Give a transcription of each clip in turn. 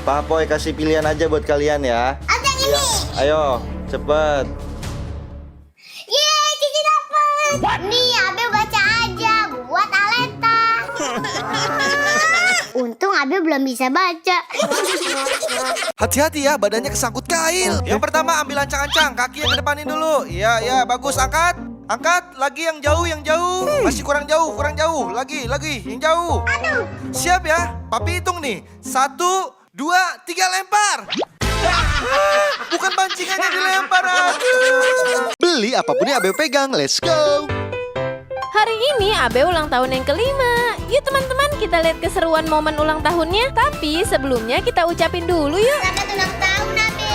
Pak Apoy kasih pilihan aja buat kalian ya. Yang ini. Ayo, cepet. Yeay, Cici dapet. Nih, Abe baca aja buat Aleta. Untung Abe belum bisa baca. Hati-hati ya, badannya kesangkut kail. Yang pertama ambil ancang-ancang, kaki yang kedepanin dulu. Iya, bagus, angkat. Angkat, lagi yang jauh, Masih kurang jauh, lagi, yang jauh. Siap ya, papi hitung nih. 1, 2, 3, lempar. Bukan pancingannya dilempar, aduh. Beli apapun yang Abe pegang, let's go. Hari ini Abe ulang tahun yang kelima. Yuk teman-teman, kita lihat keseruan momen ulang tahunnya. Tapi sebelumnya kita ucapin dulu yuk. Selamat ulang tahun, Abe.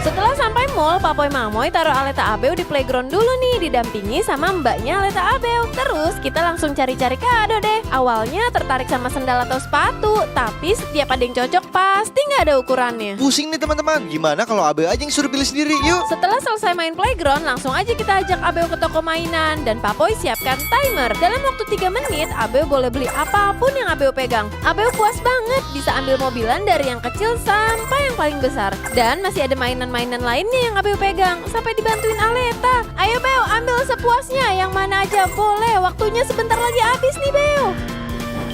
Setelah sampai mall, Papoy Mamoy taruh Aleta Abeu di playground dulu nih, didampingi sama mbaknya Aleta Abeu. Terus kita langsung cari-cari kado deh. Awalnya tertarik sama sendal atau sepatu, tapi setiap ada yang cocok pasti nggak ada ukurannya. Pusing nih teman-teman, gimana kalau Abe aja yang suruh pilih sendiri, yuk. Setelah selesai main playground, langsung aja kita ajak Abeu ke toko mainan. Dan Papoy siapkan timer. Dalam waktu 3 menit, Abeu boleh beli apapun yang Abeu pegang. Abeu puas banget, bisa ambil mobilan dari yang kecil sampai yang paling besar. Dan masih ada mainan-mainan lainnya yang Abeu pegang, sampai dibantuin Aleta. Ayo Beo, ambil sepuasnya, yang mana aja boleh. Waktunya sebentar lagi habis nih Beo.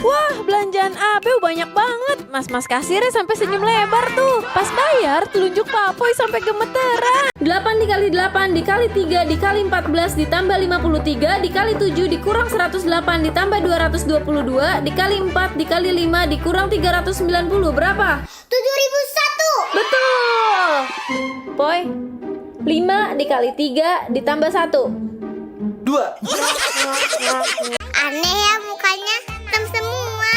Wah, belanjaan Abeu banyak banget. Mas-mas kasirnya sampai senyum lebar tuh. Pas bayar, telunjuk Papoy sampai gemeteran. 8 dikali 8 dikali 3 dikali 14 ditambah 53 dikali 7 dikurang 108 ditambah 222 dikali 4 dikali 5 dikurang 390 berapa? 7.001. Betul. Poy, 5 dikali 3 ditambah 1. 2. Aneh ya mukanya, hitam semua.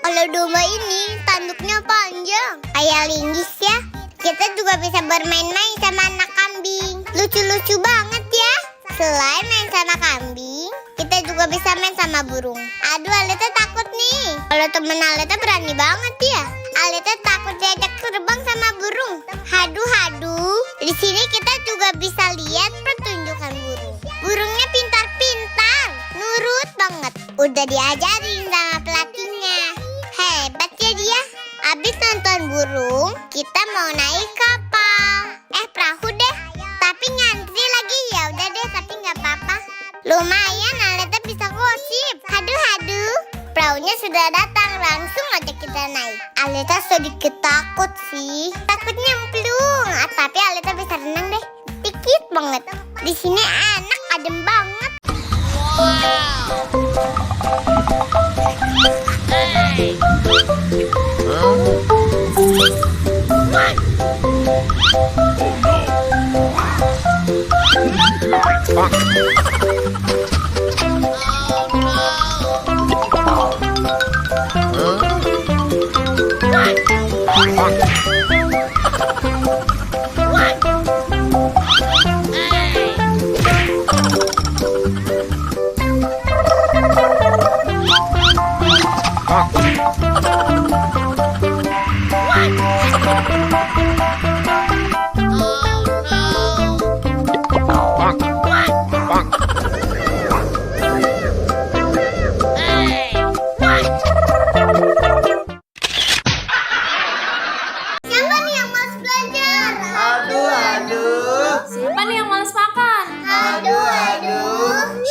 Kalau domba ini tanduknya panjang, kayak linggis ya. Kita juga bisa bermain-main sama anak kambing. Lucu-lucu banget ya. Selain main sama kambing, kita juga bisa main sama burung. Aduh, Aleta takut nih. Kalau temen Aleta berani banget ya. Aleta takut diajak terbang sama burung. Haduh. Di sini kita juga bisa lihat pertunjukan burung. Burungnya pintar-pintar, nurut banget. Udah diajarin sama pelatihnya. Hebat ya dia. Abis nonton burung, kita mau naik kapal. Perahu deh. Tapi ngantri lagi, ya udah deh, tapi nggak apa-apa. Lumayan, Aleta bisa gosip. Haduh. Perahunya sudah datang, langsung aja kita naik. Aleta sedikit takut sih. Takut nyemplung. Tapi Aleta bisa renang deh. Dikit banget. Di sini enak, adem banget.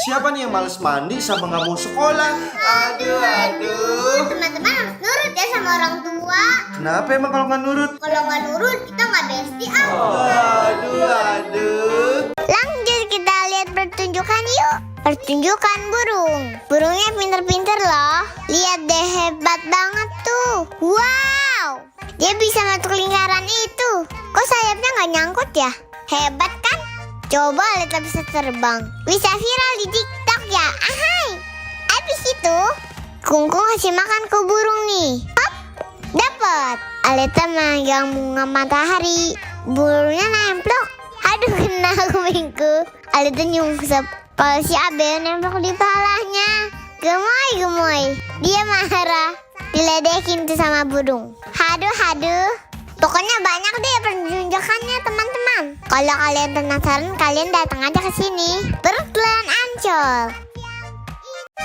Siapa nih yang males mandi sama nggak mau sekolah? Aduh. Teman-teman harus nurut ya sama orang tua. Kenapa emang kalau nggak nurut? Kalau nggak nurut, kita nggak bestie. Aduh. Lanjut kita lihat pertunjukan yuk. Pertunjukan burung. Burungnya pinter-pinter loh. Lihat deh, hebat banget tuh. Wow. Dia bisa masuk lingkaran itu. Kok sayapnya nggak nyangkut ya? Hebat kan? Coba Aleta bisa terbang. Bisa viral di TikTok ya. Ahai. Habis itu, Kungkung kasih makan ke burung nih. Hop. Dapat. Aleta megang bunga matahari. Burungnya nemplok. Aduh, kena kupingku. Aleta nyungsep. Kalau si Abel nemplok di palanya. Gemoy. Dia marah. Diledekin tuh sama burung. Haduh. Pokoknya banyak deh pertunjukannya teman-teman. Kalau kalian penasaran, kalian datang aja ke sini. Brooklyn Ancol.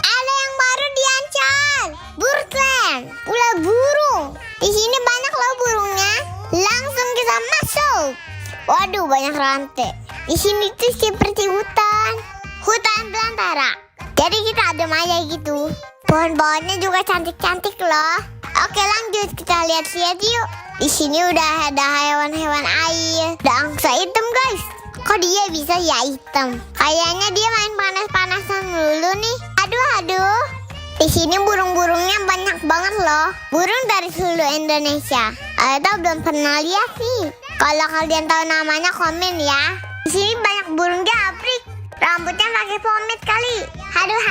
Ada yang baru di Ancol, Birdland, Pulau Burung. Di sini banyak loh burungnya. Langsung kita masuk. Waduh, banyak rantai. Di sini tuh seperti hutan belantara. Jadi kita adem aja gitu. Pohon-pohonnya juga cantik-cantik loh. Oke, lanjut kita lihat-lihat yuk. Di sini udah ada hewan-hewan air. Ada angsa hitam, guys. Kok dia bisa ya hitam? Kayaknya dia main panas-panasan dulu nih. Aduh. Di sini burung-burungnya banyak banget loh. Burung dari seluruh Indonesia. Aleta belum pernah lihat nih. Kalau kalian tahu namanya komen ya. Di sini banyak burung japrik. Rambutnya pakai pomade kali. Aduh.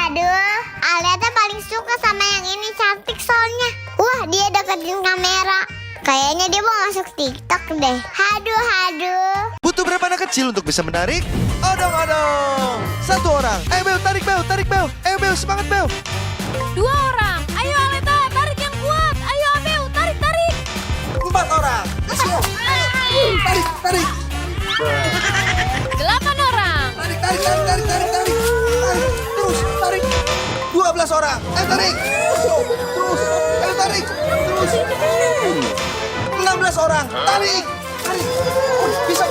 Aleta paling suka sama yang ini, cantik soalnya. Wah, dia deketin kamera. Kayaknya dia mau masuk TikTok deh. Aduh. Butuh berapa anak kecil untuk bisa menarik? Odong. 1 orang. Ayo Bel, tarik Bel. Ayo Bel, semangat Bel. 2 orang. Ayo Aleta, tarik yang kuat. Ayo Abel, tarik. 4 orang. Ayo. Tarik. 8 orang. Tarik. Terus, tarik. 12 orang. Ayo tarik. Terus. Ayo tarik. Terus. 16 orang. Tarik. Bisa.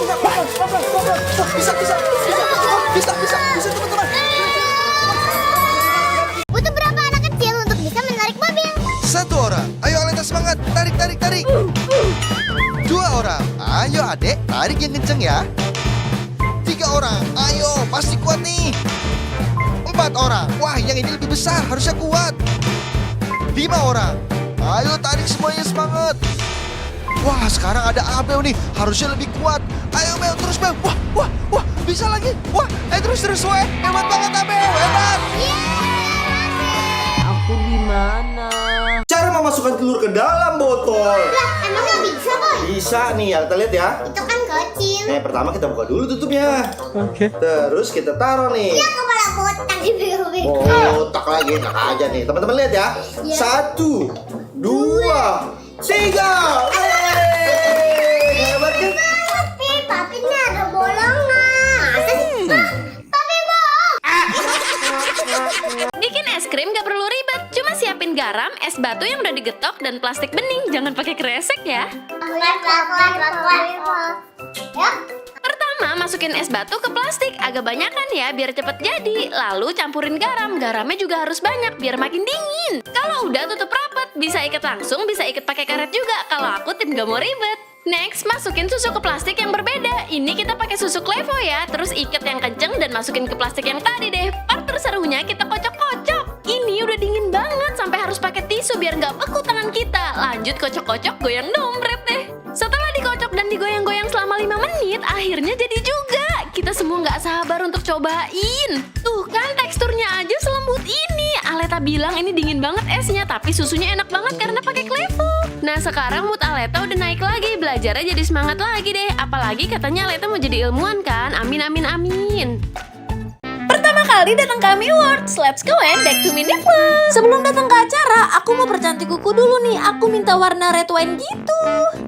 Bisa teman-teman. Butuh berapa anak kecil untuk bisa menarik mobil? 1 orang. Ayo Aleta semangat. Tarik. 2 orang. Ayo adek, tarik yang kenceng ya. 3 orang. Ayo, pasti kuat nih. 4 orang. Wah, yang ini lebih besar, harusnya kuat. 5 orang. Ayo tarik semuanya semangat. Wah, sekarang ada Abel nih, harusnya lebih kuat. Ayo Bel, terus Bel. Wah, bisa lagi. Wah, terus weh. Hebat banget Abel, hebat. Aku gimana? Cara memasukkan telur ke dalam botol. Lah, emang nggak bisa, Boy? Bisa nih, Alta lihat ya. Itu kan kecil. Pertama kita buka dulu tutupnya. Oke. Terus kita taruh nih. Ya, kepala botak dibego-bego. Botak lagi, enak aja nih. Teman-teman lihat ya. 1, 2, 3. Hebat kan? Papi naruh bolongan. Masa sih? Papi bohong. Bikin es krim gak perlu ribet. Cuma siapin garam, es batu yang udah digetok, dan plastik bening. Jangan pakai kresek ya. Ya. Pertama, masukin es batu ke plastik. Agak banyakan ya, biar cepet jadi. Lalu campurin garam. Garamnya juga harus banyak, biar makin dingin. Kalau udah tutup rapat, bisa ikat langsung, bisa ikat pakai karet juga. Kalau aku tim gak mau ribet. Next, masukin susu ke plastik yang berbeda. Ini kita pakai susu Klevo ya. Terus ikat yang kenceng dan masukin ke plastik yang tadi deh. Part terserunya kita kocok-kocok. Ini udah dingin banget sampai harus pakai tisu biar nggak beku tangan kita. Lanjut kocok-kocok, goyang dompret deh. Setelah dikocok dan digoyang-goyang selama 5 menit, akhirnya jadi juga. Kita semua nggak sabar untuk cobain. Tuh kan teksturnya aja selembut ini. Aleta bilang ini dingin banget esnya, tapi susunya enak banget karena pakai Klevo. Nah sekarang mood Aleta udah naik lagi, belajarnya jadi semangat lagi deh. Apalagi katanya Aleta mau jadi ilmuwan kan, amin. Pertama kali datang ke AMI Awards, let's go and back to mini vlog. Sebelum datang ke acara, aku mau percantik kuku dulu nih. Aku minta warna red wine gitu.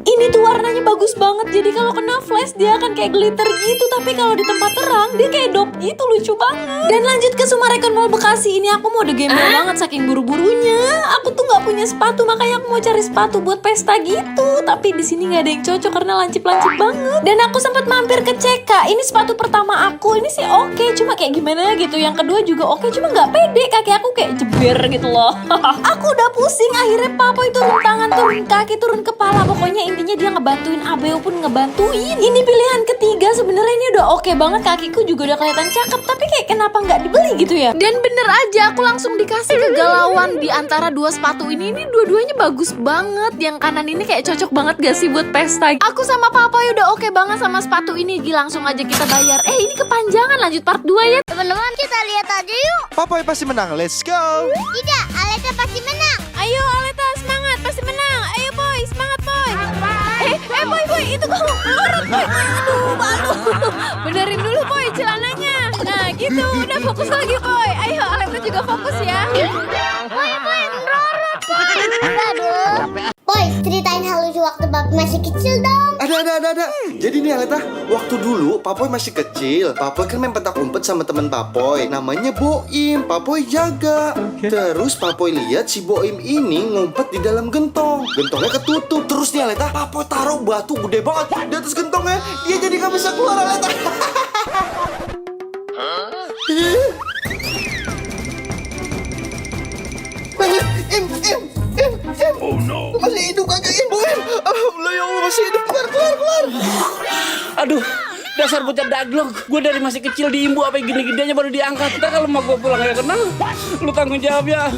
Ini tuh warnanya bagus banget, jadi kalau kena flash dia akan kayak glitter gitu. Tapi kalau di tempat terang dia kayak dop gitu, lucu banget. Dan lanjut ke Sumarekon Mall Bekasi. Ini aku mau gembel banget saking buru-burunya. Aku tuh nggak punya sepatu, makanya aku mau cari sepatu buat pesta gitu. Tapi di sini nggak ada yang cocok karena lancip-lancip banget. Dan aku sempat mampir ke CK. Ini sepatu pertama aku, ini sih oke, cuma kayak gimana gitu. Yang kedua juga oke, cuma nggak pede, kaki aku kayak jeber gitu loh. Aku udah pusing, akhirnya Papa itu turun tangan, turun kaki, turun kepala. Pokoknya intinya dia ngebantuin, Abeo pun ngebantuin. Ini pilihan ketiga, sebenarnya ini udah oke banget, kakiku juga udah kelihatan cakep, tapi kayak kenapa nggak dibeli gitu ya? Dan bener aja, aku langsung dikasih kegalauan di antara dua sepatu ini dua-duanya bagus banget. Yang kanan ini kayak cocok banget gak sih buat pesta? Aku sama Papa udah oke banget sama sepatu ini. Langsung aja kita bayar. Ini kepanjangan, lanjut part 2 ya. Teman-teman, kita lihat aja yuk. Papoy pasti menang, let's go. Tidak, Aleta pasti menang. Ayo Aleta, semangat, pasti menang. Ayo Boy, semangat Boy. Boy, itu kamu melorot Boy. Aduh, malu. Benerin dulu Boy celananya. Nah gitu, udah fokus lagi Boy. Ayo Aleta juga fokus ya. Boy, melorot. Aduh. Boy, Ceritain hal lucu waktu Papi masih kecil dong. Ada. Jadi nih Aleta, waktu dulu Papoy masih kecil, Papoy kan main petak umpet sama teman Papoy, namanya Boim. Papoy jaga. Terus Papoy lihat si Boim ini ngumpet di dalam gentong. Gentongnya ketutup. Terus nih Aleta, Papoy taruh batu gede banget di atas gentongnya. Dia jadi nggak bisa keluar Aleta. Oh no. Masih hidup kakak Boim. Alhamdulillah ya Allah, masih hidup. Keluar. Aduh, dasar bocah daglok. Gue dari masih kecil diimbu apa gini-gininya baru diangkat. Ntar kalau mau gue pulang gak kenal, lu tanggung jawab ya.